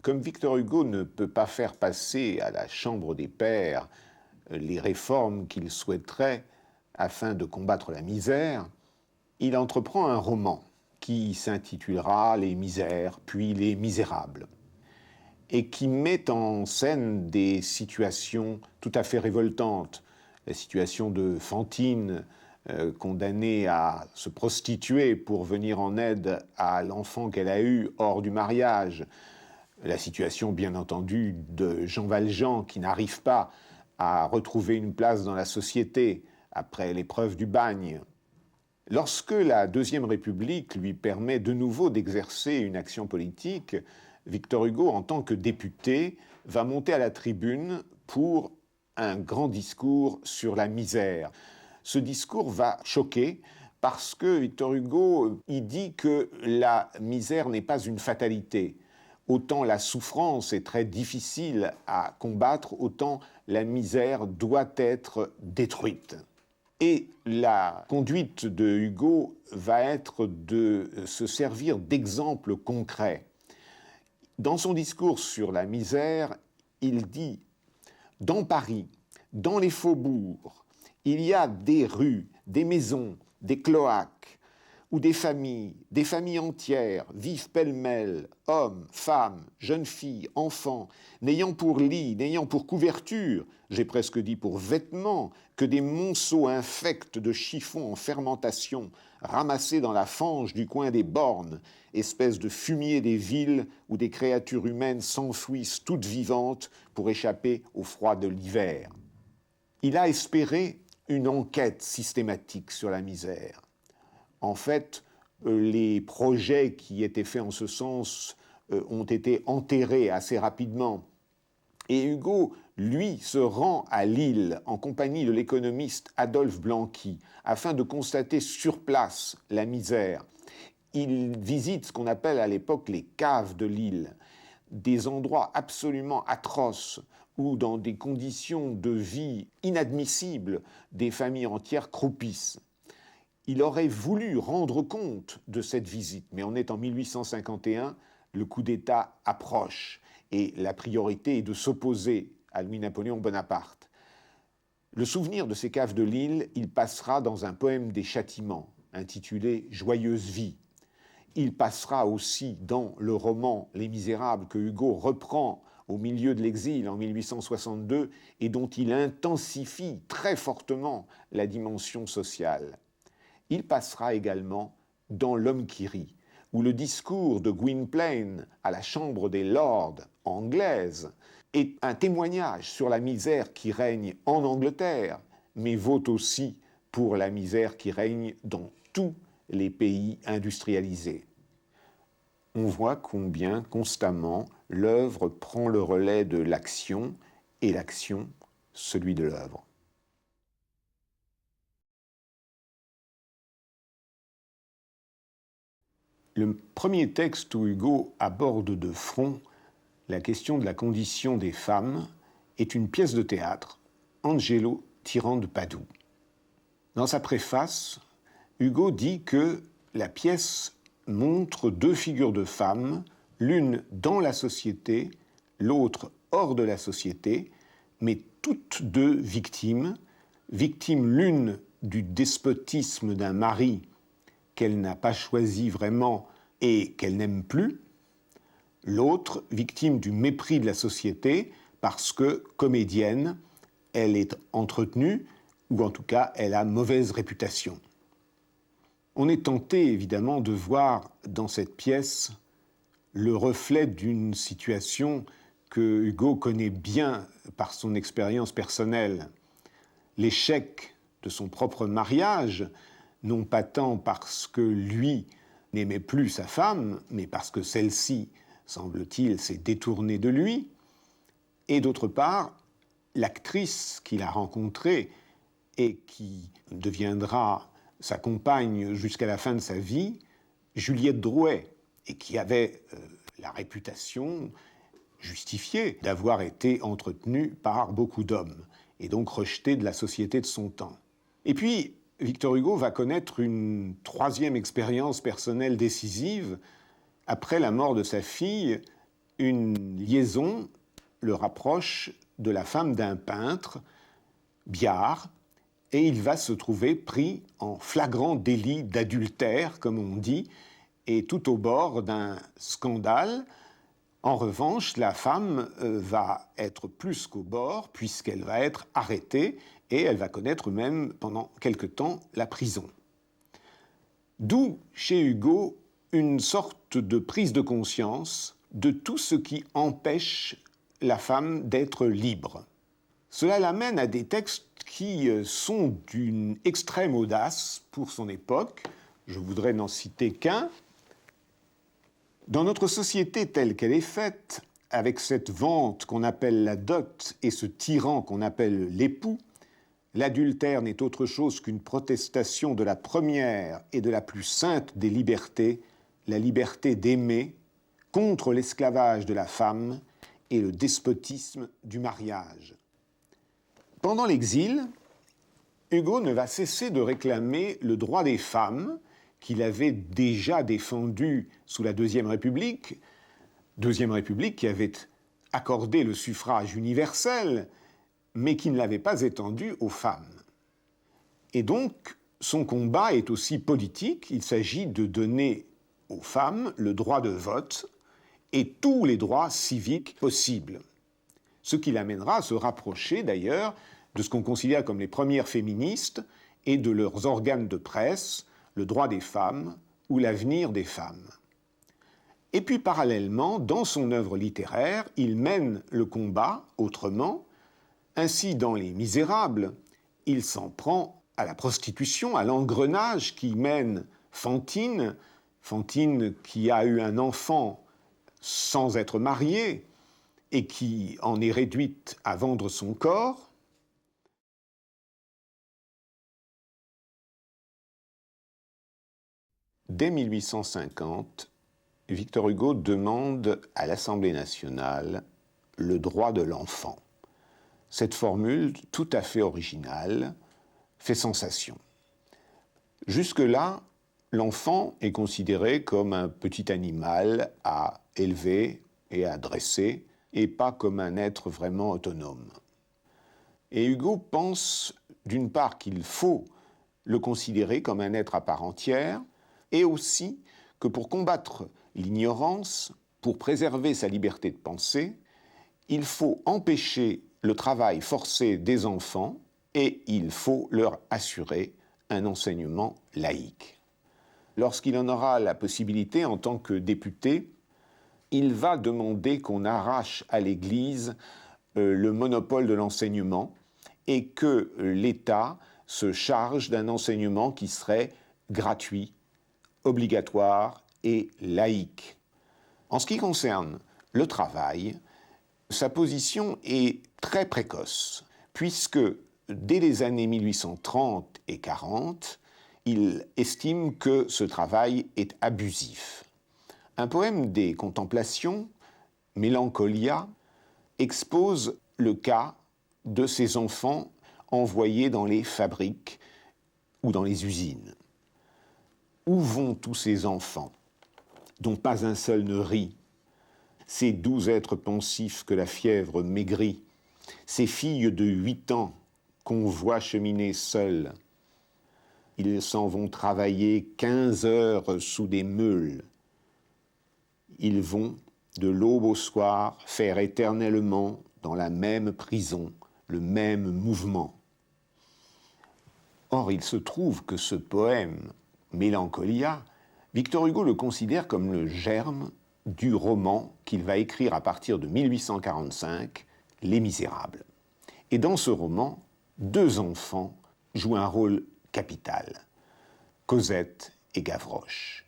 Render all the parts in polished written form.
Comme Victor Hugo ne peut pas faire passer à la Chambre des pairs les réformes qu'il souhaiterait afin de combattre la misère, il entreprend un roman qui s'intitulera « Les misères, puis les misérables » et qui met en scène des situations tout à fait révoltantes. La situation de Fantine, condamnée à se prostituer pour venir en aide à l'enfant qu'elle a eu hors du mariage. La situation, bien entendu, de Jean Valjean qui n'arrive pas à retrouver une place dans la société après l'épreuve du bagne. Lorsque la Deuxième République lui permet de nouveau d'exercer une action politique, Victor Hugo, en tant que député, va monter à la tribune pour un grand discours sur la misère. Ce discours va choquer parce que Victor Hugo il dit que la misère n'est pas une fatalité. Autant la souffrance est très difficile à combattre, autant la misère doit être détruite. Et la conduite de Hugo va être de se servir d'exemples concrets. Dans son discours sur la misère, il dit « Dans Paris, dans les faubourgs, il y a des rues, des maisons, des cloaques, où des familles entières vivent pêle-mêle, hommes, femmes, jeunes filles, enfants, n'ayant pour lit, n'ayant pour couverture, j'ai presque dit pour vêtements, que des monceaux infects de chiffons en fermentation, ramassés dans la fange du coin des bornes, espèce de fumier des villes où des créatures humaines s'enfouissent toutes vivantes pour échapper au froid de l'hiver. » Il a espéré une enquête systématique sur la misère. En fait, les projets qui étaient faits en ce sens ont été enterrés assez rapidement. Et Hugo, lui, se rend à Lille en compagnie de l'économiste Adolphe Blanqui afin de constater sur place la misère. Il visite ce qu'on appelle à l'époque les caves de Lille, des endroits absolument atroces où, dans des conditions de vie inadmissibles, des familles entières croupissent. Il aurait voulu rendre compte de cette visite, mais on est en 1851, le coup d'État approche et la priorité est de s'opposer à Louis-Napoléon Bonaparte. Le souvenir de ces caves de Lille, il passera dans un poème des châtiments intitulé « Joyeuse vie ». Il passera aussi dans le roman « Les Misérables » que Hugo reprend au milieu de l'exil en 1862 et dont il intensifie très fortement la dimension sociale. Il passera également dans L'Homme qui rit, où le discours de Gwynplaine à la Chambre des Lords anglaise est un témoignage sur la misère qui règne en Angleterre, mais vaut aussi pour la misère qui règne dans tous les pays industrialisés. On voit combien constamment l'œuvre prend le relais de l'action et l'action celui de l'œuvre. Le premier texte où Hugo aborde de front la question de la condition des femmes est une pièce de théâtre, Angelo, tyran de Padoue. Dans sa préface, Hugo dit que la pièce montre deux figures de femmes, l'une dans la société, l'autre hors de la société, mais toutes deux victimes, victimes l'une du despotisme d'un mari qu'elle n'a pas choisi vraiment et qu'elle n'aime plus, l'autre victime du mépris de la société parce que, comédienne, elle est entretenue, ou en tout cas, elle a mauvaise réputation. On est tenté, évidemment, de voir dans cette pièce le reflet d'une situation que Hugo connaît bien par son expérience personnelle. L'échec de son propre mariage, non pas tant parce que lui n'aimait plus sa femme, mais parce que celle-ci, semble-t-il, s'est détournée de lui, et d'autre part, l'actrice qu'il a rencontrée et qui deviendra sa compagne jusqu'à la fin de sa vie, Juliette Drouet, et qui avait la réputation justifiée d'avoir été entretenue par beaucoup d'hommes, et donc rejetée de la société de son temps. Et puis, Victor Hugo va connaître une troisième expérience personnelle décisive. Après la mort de sa fille, une liaison le rapproche de la femme d'un peintre, Biard, et il va se trouver pris en flagrant délit d'adultère, comme on dit, et tout au bord d'un scandale. En revanche, la femme va être plus qu'au bord, puisqu'elle va être arrêtée, et elle va connaître même pendant quelque temps la prison. D'où, chez Hugo, une sorte de prise de conscience de tout ce qui empêche la femme d'être libre. Cela l'amène à des textes qui sont d'une extrême audace pour son époque. Je voudrais n'en citer qu'un. Dans notre société telle qu'elle est faite, avec cette vente qu'on appelle la dot et ce tyran qu'on appelle l'époux, l'adultère n'est autre chose qu'une protestation de la première et de la plus sainte des libertés, la liberté d'aimer, contre l'esclavage de la femme et le despotisme du mariage. Pendant l'exil, Hugo ne va cesser de réclamer le droit des femmes, qu'il avait déjà défendu sous la Deuxième République qui avait accordé le suffrage universel, mais qui ne l'avait pas étendu aux femmes. Et donc, son combat est aussi politique. Il s'agit de donner aux femmes le droit de vote et tous les droits civiques possibles. Ce qui l'amènera à se rapprocher, d'ailleurs, de ce qu'on considère comme les premières féministes et de leurs organes de presse, le droit des femmes ou l'avenir des femmes. Et puis, parallèlement, dans son œuvre littéraire, il mène le combat autrement. Ainsi, dans Les Misérables, il s'en prend à la prostitution, à l'engrenage qui mène Fantine, Fantine qui a eu un enfant sans être mariée et qui en est réduite à vendre son corps. Dès 1850, Victor Hugo demande à l'Assemblée nationale le droit de l'enfant. Cette formule, tout à fait originale, fait sensation. Jusque-là, l'enfant est considéré comme un petit animal à élever et à dresser, et pas comme un être vraiment autonome. Et Hugo pense, d'une part, qu'il faut le considérer comme un être à part entière, et aussi que pour combattre l'ignorance, pour préserver sa liberté de penser, il faut empêcher le travail forcé des enfants et il faut leur assurer un enseignement laïque. Lorsqu'il en aura la possibilité en tant que député, il va demander qu'on arrache à l'Église le monopole de l'enseignement et que l'État se charge d'un enseignement qui serait gratuit, obligatoire et laïque. En ce qui concerne le travail, sa position est très précoce, puisque dès les années 1830 et 40, il estime que ce travail est abusif. Un poème des Contemplations, Mélancolia, expose le cas de ces enfants envoyés dans les fabriques ou dans les usines. Où vont tous ces enfants, dont pas un seul ne rit, ces doux êtres pensifs que la fièvre maigrit, ces filles de 8 ans qu'on voit cheminer seules? Ils s'en vont travailler 15 heures sous des meules. Ils vont, de l'aube au soir, faire éternellement, dans la même prison, le même mouvement. Or, il se trouve que ce poème, Mélancolia, Victor Hugo le considère comme le germe du roman qu'il va écrire à partir de 1845, Les Misérables. Et dans ce roman, 2 enfants jouent un rôle capital, Cosette et Gavroche.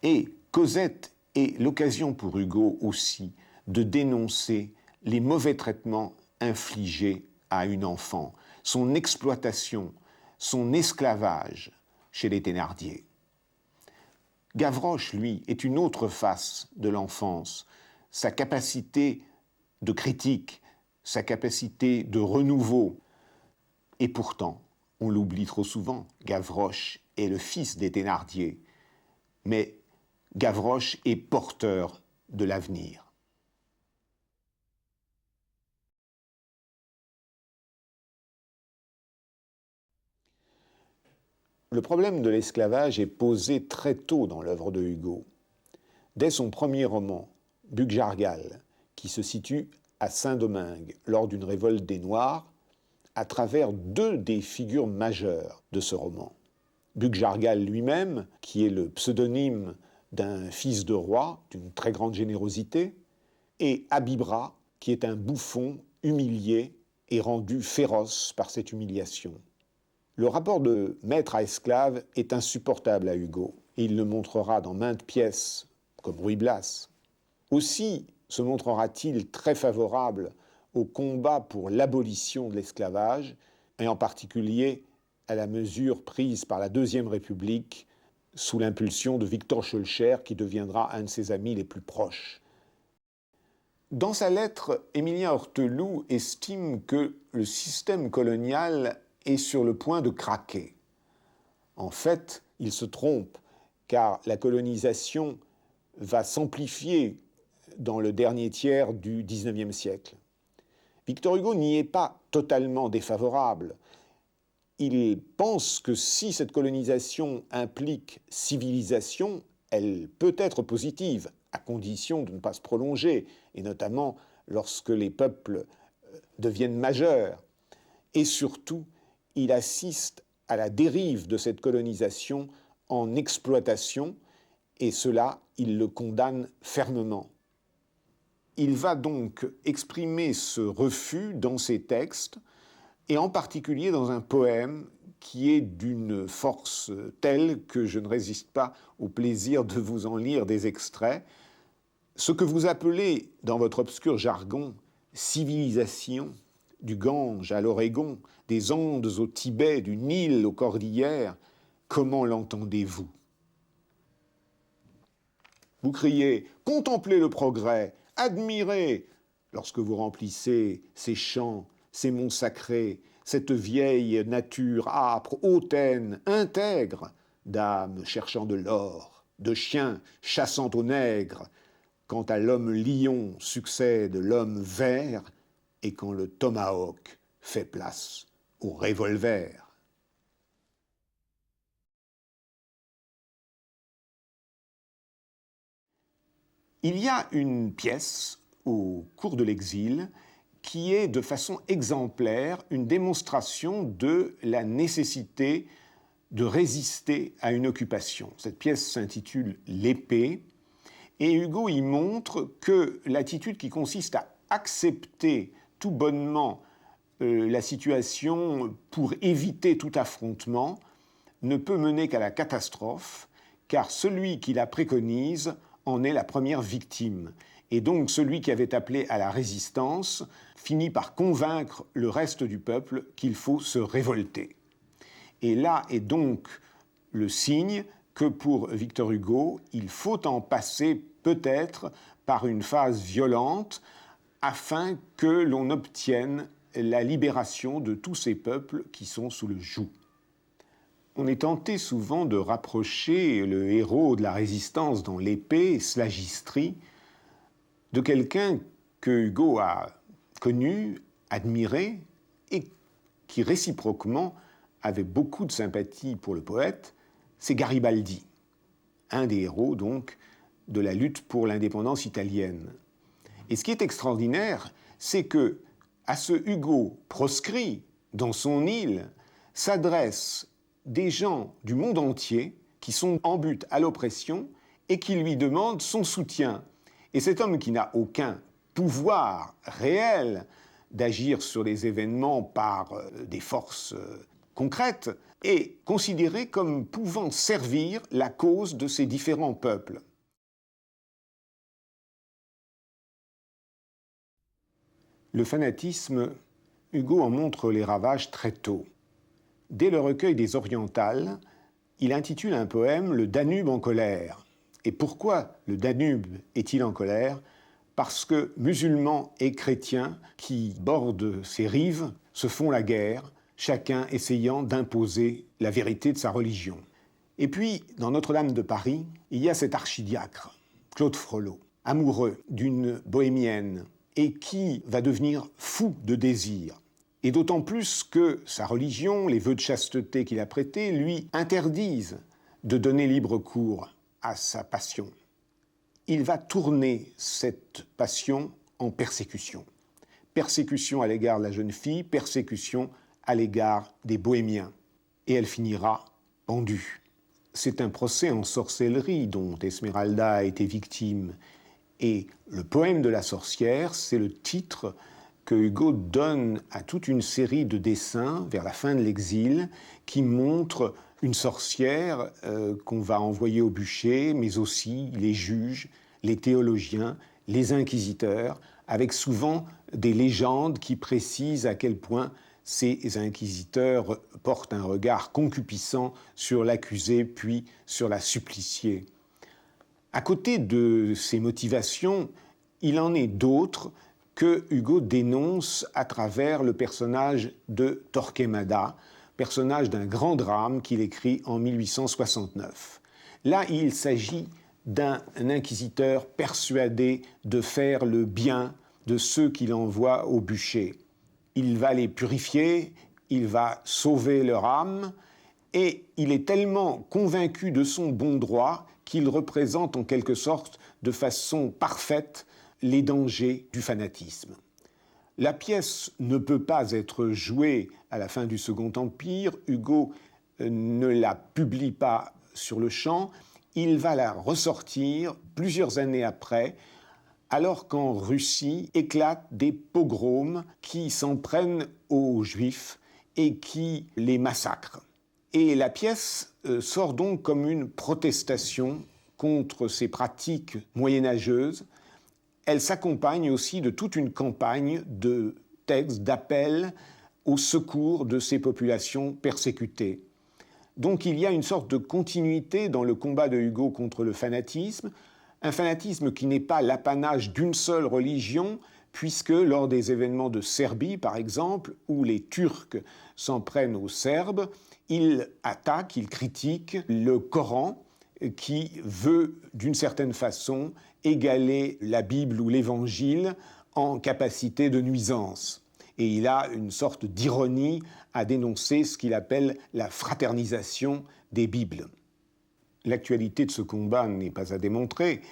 Et Cosette est l'occasion pour Hugo aussi de dénoncer les mauvais traitements infligés à une enfant, son exploitation, son esclavage chez les Thénardier. Gavroche, lui, est une autre face de l'enfance, sa capacité de critique, sa capacité de renouveau. Et pourtant, on l'oublie trop souvent, Gavroche est le fils des Thénardier, mais Gavroche est porteur de l'avenir. Le problème de l'esclavage est posé très tôt dans l'œuvre de Hugo. Dès son premier roman, Buc-Jargal, qui se situe à Saint-Domingue lors d'une révolte des Noirs, à travers deux des figures majeures de ce roman. Buc-Jargal lui-même, qui est le pseudonyme d'un fils de roi d'une très grande générosité, et Abibra, qui est un bouffon humilié et rendu féroce par cette humiliation. Le rapport de maître à esclave est insupportable à Hugo, et il le montrera dans maintes pièces, comme Ruy Blas. Aussi se montrera-t-il très favorable au combat pour l'abolition de l'esclavage, et en particulier à la mesure prise par la Deuxième République sous l'impulsion de Victor Schœlcher, qui deviendra un de ses amis les plus proches. Dans sa lettre, Émilien Horteloup estime que le système colonial est sur le point de craquer. En fait, il se trompe, car la colonisation va s'amplifier dans le dernier tiers du XIXe siècle. Victor Hugo n'y est pas totalement défavorable. Il pense que si cette colonisation implique civilisation, elle peut être positive, à condition de ne pas se prolonger, et notamment lorsque les peuples deviennent majeurs. Et surtout, il assiste à la dérive de cette colonisation en exploitation, et cela, il le condamne fermement. Il va donc exprimer ce refus dans ses textes, et en particulier dans un poème qui est d'une force telle que je ne résiste pas au plaisir de vous en lire des extraits. Ce que vous appelez, dans votre obscur jargon, civilisation, du Gange à l'Oregon, des Andes au Tibet, du Nil aux Cordillères, comment l'entendez-vous? Vous criez « Contemplez le progrès, admirez !» lorsque vous remplissez ces champs, ces monts sacrés, cette vieille nature âpre, hautaine, intègre, d'âmes cherchant de l'or, de chiens chassant aux nègres, quand à l'homme lion succède l'homme vert, et quand le tomahawk fait place au revolver. Il y a une pièce au cours de l'exil qui est de façon exemplaire une démonstration de la nécessité de résister à une occupation. Cette pièce s'intitule « L'épée » et Hugo y montre que l'attitude qui consiste à accepter tout bonnement la situation pour éviter tout affrontement ne peut mener qu'à la catastrophe, car celui qui la préconise en est la première victime. Et donc celui qui avait appelé à la résistance finit par convaincre le reste du peuple qu'il faut se révolter. Et là est donc le signe que pour Victor Hugo, il faut en passer peut-être par une phase violente afin que l'on obtienne la libération de tous ces peuples qui sont sous le joug. On est tenté souvent de rapprocher le héros de la résistance dans l'épée, Slagistri, de quelqu'un que Hugo a connu, admiré, et qui réciproquement avait beaucoup de sympathie pour le poète, c'est Garibaldi, un des héros donc de la lutte pour l'indépendance italienne. Et ce qui est extraordinaire, c'est que à ce Hugo proscrit dans son île s'adressent des gens du monde entier qui sont en butte à l'oppression et qui lui demandent son soutien. Et cet homme qui n'a aucun pouvoir réel d'agir sur les événements par des forces concrètes est considéré comme pouvant servir la cause de ces différents peuples. Le fanatisme, Hugo en montre les ravages très tôt. Dès le recueil des Orientales, il intitule un poème « Le Danube en colère ». Et pourquoi le Danube est-il en colère? Parce que musulmans et chrétiens qui bordent ces rives se font la guerre, chacun essayant d'imposer la vérité de sa religion. Et puis, dans Notre-Dame de Paris, il y a cet archidiacre, Claude Frollo, amoureux d'une bohémienne, et qui va devenir fou de désir. Et d'autant plus que sa religion, les vœux de chasteté qu'il a prêtés, lui interdisent de donner libre cours à sa passion. Il va tourner cette passion en persécution. Persécution à l'égard de la jeune fille, persécution à l'égard des bohémiens. Et elle finira pendue. C'est un procès en sorcellerie dont Esmeralda a été victime. Et le poème de la sorcière, c'est le titre que Hugo donne à toute une série de dessins vers la fin de l'exil qui montrent une sorcière qu'on va envoyer au bûcher, mais aussi les juges, les théologiens, les inquisiteurs, avec souvent des légendes qui précisent à quel point ces inquisiteurs portent un regard concupiscent sur l'accusé puis sur la suppliciée. À côté de ces motivations, il en est d'autres que Hugo dénonce à travers le personnage de Torquemada, personnage d'un grand drame qu'il écrit en 1869. Là, il s'agit d'un inquisiteur persuadé de faire le bien de ceux qu'il envoie au bûcher. Il va les purifier, il va sauver leur âme, et il est tellement convaincu de son bon droit qu'il représente en quelque sorte de façon parfaite les dangers du fanatisme. La pièce ne peut pas être jouée à la fin du Second Empire. Hugo ne la publie pas sur le champ. Il va la ressortir plusieurs années après, alors qu'en Russie éclatent des pogroms qui s'en prennent aux Juifs et qui les massacrent. Et la pièce sort donc comme une protestation contre ces pratiques moyenâgeuses. Elle s'accompagne aussi de toute une campagne de textes, d'appels au secours de ces populations persécutées. Donc il y a une sorte de continuité dans le combat de Hugo contre le fanatisme, un fanatisme qui n'est pas l'apanage d'une seule religion, puisque lors des événements de Serbie, par exemple, où les Turcs s'en prennent aux Serbes, il attaque, il critique le Coran, qui veut, d'une certaine façon, égaler la Bible ou l'Évangile en capacité de nuisance. Et il a une sorte d'ironie à dénoncer ce qu'il appelle la fraternisation des Bibles. L'actualité de ce combat n'est pas à démontrer.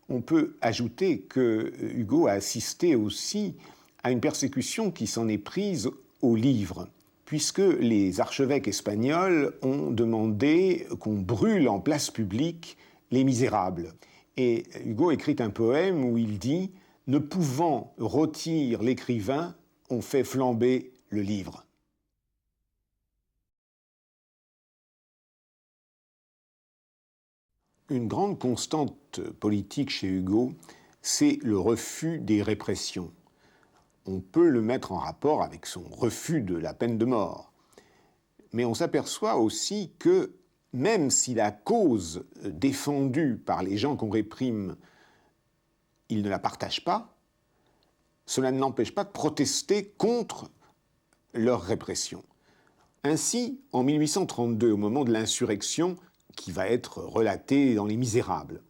On peut ajouter que Hugo a assisté aussi à une persécution qui s'en est prise aux livres, puisque les archevêques espagnols ont demandé qu'on brûle en place publique Les Misérables. Et Hugo écrit un poème où il dit « Ne pouvant rôtir l'écrivain, on fait flamber le livre ». Une grande constante politique chez Hugo, c'est le refus des répressions. On peut le mettre en rapport avec son refus de la peine de mort. Mais on s'aperçoit aussi que même si la cause défendue par les gens qu'on réprime, ils ne la partagent pas, cela ne l'empêche pas de protester contre leur répression. Ainsi, en 1832, au moment de l'insurrection, qui va être relatée dans Les Misérables,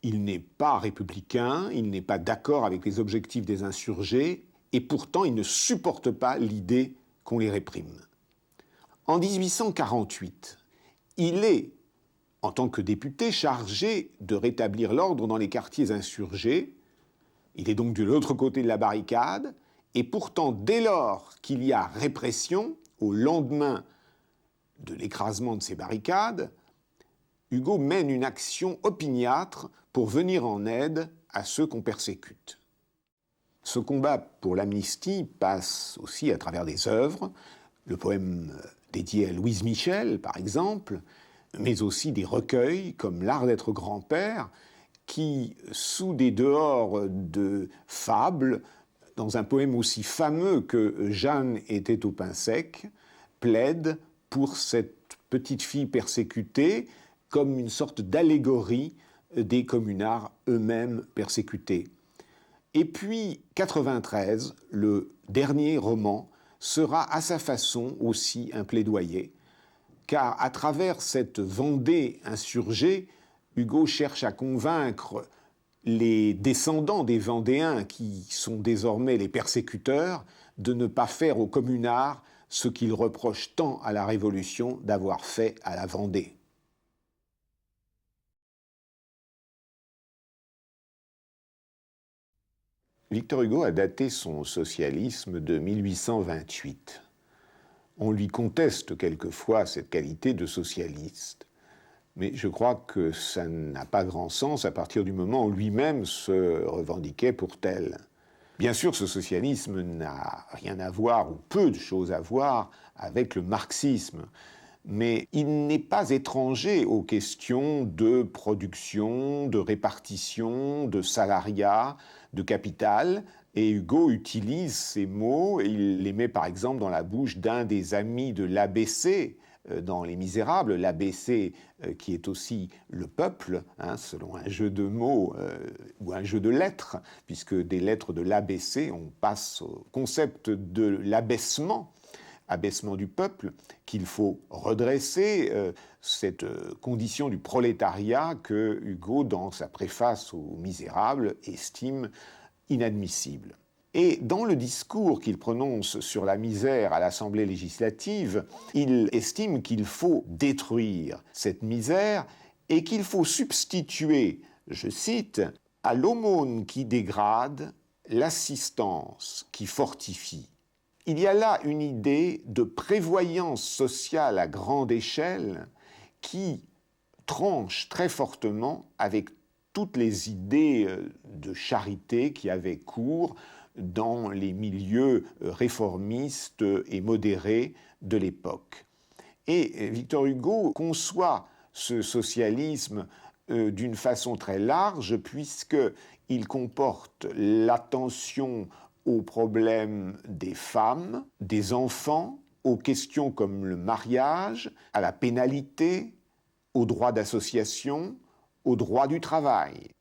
il n'est pas républicain, il n'est pas d'accord avec les objectifs des insurgés, et pourtant il ne supporte pas l'idée qu'on les réprime. En 1848, il est, en tant que député, chargé de rétablir l'ordre dans les quartiers insurgés. Il est donc de l'autre côté de la barricade, et pourtant, dès lors qu'il y a répression, au lendemain de l'écrasement de ces barricades, Hugo mène une action opiniâtre pour venir en aide à ceux qu'on persécute. Ce combat pour l'amnistie passe aussi à travers des œuvres, le poème dédié à Louise Michel, par exemple, mais aussi des recueils comme L'Art d'être grand-père, qui, sous des dehors de fables, dans un poème aussi fameux que Jeanne était au pain sec, plaide pour cette petite fille persécutée comme une sorte d'allégorie des communards eux-mêmes persécutés. Et puis, 93, le dernier roman, sera à sa façon aussi un plaidoyer, car à travers cette Vendée insurgée, Hugo cherche à convaincre les descendants des Vendéens, qui sont désormais les persécuteurs, de ne pas faire aux communards ce qu'il reproche tant à la Révolution d'avoir fait à la Vendée. Victor Hugo a daté son socialisme de 1828. On lui conteste quelquefois cette qualité de socialiste, mais je crois que ça n'a pas grand sens à partir du moment où lui-même se revendiquait pour tel. Bien sûr, ce socialisme n'a rien à voir, ou peu de choses à voir, avec le marxisme, mais il n'est pas étranger aux questions de production, de répartition, de salariat, de capital, et Hugo utilise ces mots, et il les met par exemple dans la bouche d'un des amis de l'ABC, dans Les Misérables, l'ABC qui est aussi le peuple, selon un jeu de mots ou un jeu de lettres, puisque des lettres de l'ABC, on passe au concept de l'abaissement du peuple, qu'il faut redresser, cette condition du prolétariat que Hugo, dans sa préface aux Misérables, estime inadmissible. Et dans le discours qu'il prononce sur la misère à l'Assemblée législative, il estime qu'il faut détruire cette misère et qu'il faut substituer, je cite, « à l'aumône qui dégrade, l'assistance qui fortifie ». Il y a là une idée de prévoyance sociale à grande échelle qui tranche très fortement avec toutes les idées de charité qui avaient cours dans les milieux réformistes et modérés de l'époque. Et Victor Hugo conçoit ce socialisme d'une façon très large, puisqu'il comporte l'attention aux problèmes des femmes, des enfants, aux questions comme le mariage, à la pénalité, au droit d'association, au droit du travail.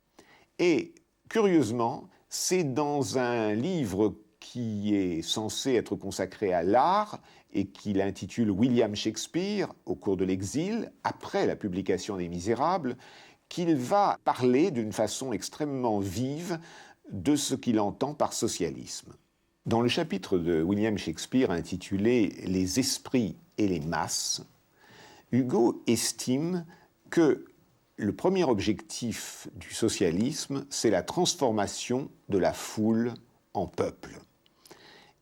Et curieusement, c'est dans un livre qui est censé être consacré à l'art et qu'il intitule William Shakespeare au cours de l'exil, après la publication des Misérables, qu'il va parler d'une façon extrêmement vive de ce qu'il entend par socialisme. Dans le chapitre de William Shakespeare intitulé « Les esprits et les masses », Hugo estime que le premier objectif du socialisme, c'est la transformation de la foule en peuple.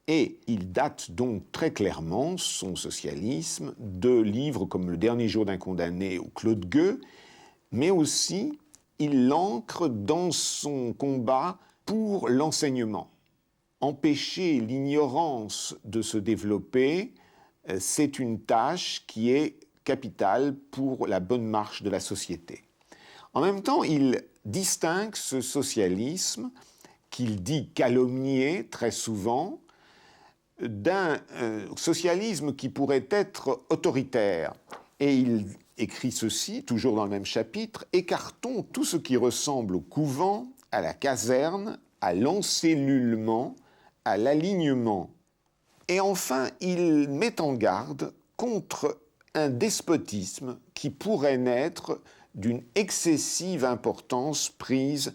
Et il date donc très clairement son socialisme de livres comme Le dernier jour d'un condamné ou Claude Gueux, mais aussi il l'ancre dans son combat pour l'enseignement. Empêcher l'ignorance de se développer, c'est une tâche qui est capitale pour la bonne marche de la société. En même temps, il distingue ce socialisme, qu'il dit calomnier très souvent, d'un socialisme qui pourrait être autoritaire. Et il écrit ceci, toujours dans le même chapitre, « Écartons tout ce qui ressemble au couvent, à la caserne, à l'encellulement, à l'alignement. » Et enfin, il met en garde contre un despotisme qui pourrait naître d'une excessive importance prise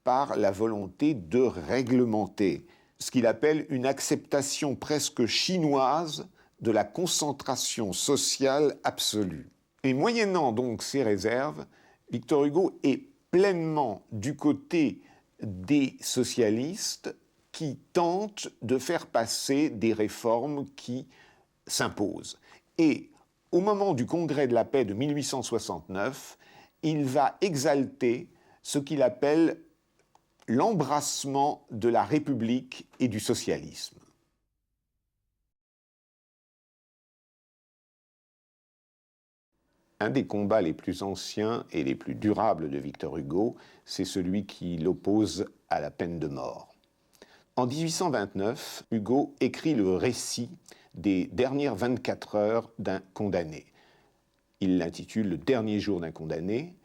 par la volonté de réglementer, ce qu'il appelle une acceptation presque chinoise de la concentration sociale absolue. Et moyennant donc ces réserves, Victor Hugo est pleinement du côté des socialistes qui tentent de faire passer des réformes qui s'imposent. Et au moment du Congrès de la paix de 1869, il va exalter ce qu'il appelle l'embrassement de la République et du socialisme. Un des combats les plus anciens et les plus durables de Victor Hugo, c'est celui qui l'oppose à la peine de mort. En 1829, Hugo écrit le récit des dernières 24 heures d'un condamné. Il l'intitule « Le dernier jour d'un condamné »,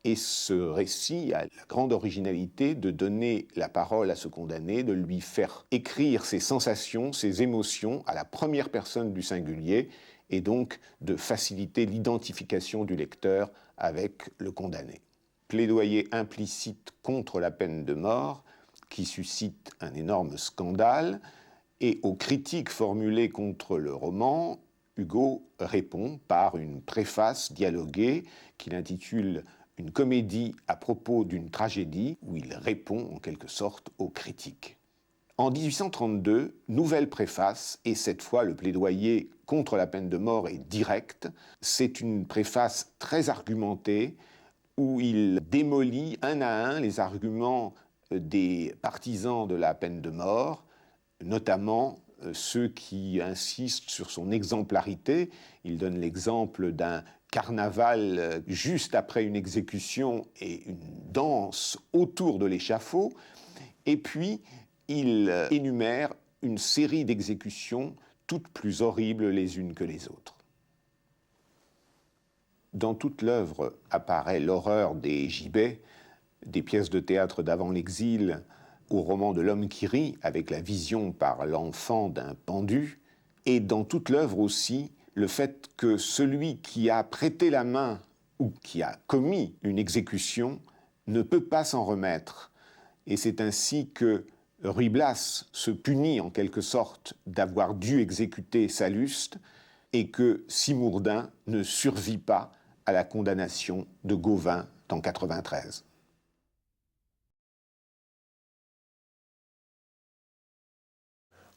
et ce récit a la grande originalité de donner la parole à ce condamné, de lui faire écrire ses sensations, ses émotions à la première personne du singulier, et donc de faciliter l'identification du lecteur avec le condamné. Plaidoyer implicite contre la peine de mort, qui suscite un énorme scandale, Et aux critiques formulées contre le roman, Hugo répond par une préface dialoguée qu'il intitule « Une comédie à propos d'une tragédie » où il répond en quelque sorte aux critiques. En 1832, nouvelle préface, et cette fois le plaidoyer contre la peine de mort est direct. C'est une préface très argumentée où il démolit un à un les arguments des partisans de la peine de mort, notamment ceux qui insistent sur son exemplarité. Il donne l'exemple d'un carnaval juste après une exécution et une danse autour de l'échafaud. Et puis, il énumère une série d'exécutions toutes plus horribles les unes que les autres. Dans toute l'œuvre apparaît l'horreur des gibets, des pièces de théâtre d'avant l'exil, au roman de l'homme qui rit, avec la vision par l'enfant d'un pendu, et dans toute l'œuvre aussi, le fait que celui qui a prêté la main ou qui a commis une exécution ne peut pas s'en remettre. Et c'est ainsi que Ruy Blas se punit en quelque sorte d'avoir dû exécuter Salluste et que Simourdin ne survit pas à la condamnation de Gauvin en 93.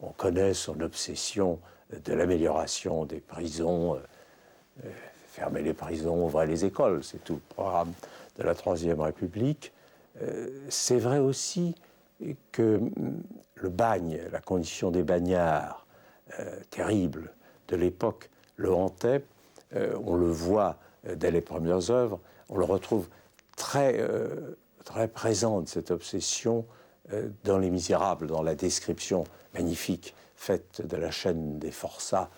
On connaît son obsession de l'amélioration des prisons, fermer les prisons, ouvrir les écoles, c'est tout le programme de la Troisième République. C'est vrai aussi que le bagne, la condition des bagnards terrible de l'époque le hantait. On le voit dès les premières œuvres, on le retrouve très présent de cette obsession dans Les Misérables, dans la description magnifique faite de la chaîne des forçats,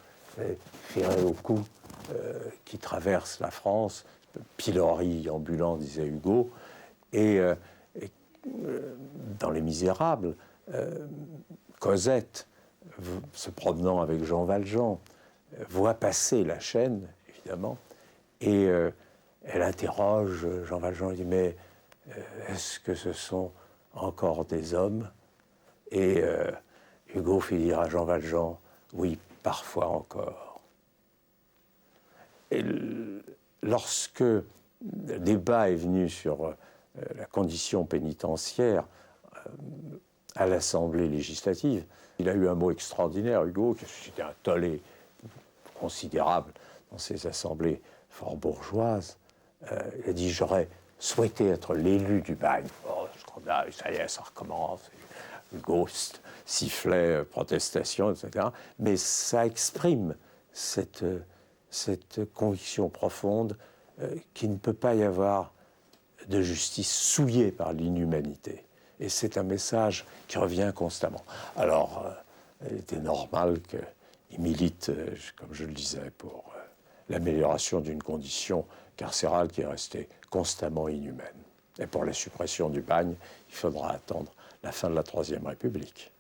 ferrés au cou, qui traverse la France, pilori ambulant, disait Hugo, et dans Les Misérables, Cosette, se promenant avec Jean Valjean, voit passer la chaîne, évidemment, et elle interroge Jean Valjean, elle dit « Mais est-ce que ce sont encore des hommes ?» Et Hugo fait dire à Jean Valjean « Oui, parfois encore. » Et lorsque le débat est venu sur la condition pénitentiaire à l'Assemblée législative, il a eu un mot extraordinaire, Hugo, qui était un tollé considérable dans ces assemblées fort bourgeoises. Il a dit « J'aurais souhaité être l'élu du bagne. » Oh, scandale, ça y est, ça recommence. Hugo sifflait, protestation, etc. Mais ça exprime cette conviction profonde qu'il ne peut pas y avoir de justice souillée par l'inhumanité. Et c'est un message qui revient constamment. Alors, il était normal qu'il milite, comme je le disais, pour l'amélioration d'une condition carcérale qui est restée constamment inhumaine. Et pour la suppression du bagne, il faudra attendre la fin de la Troisième République.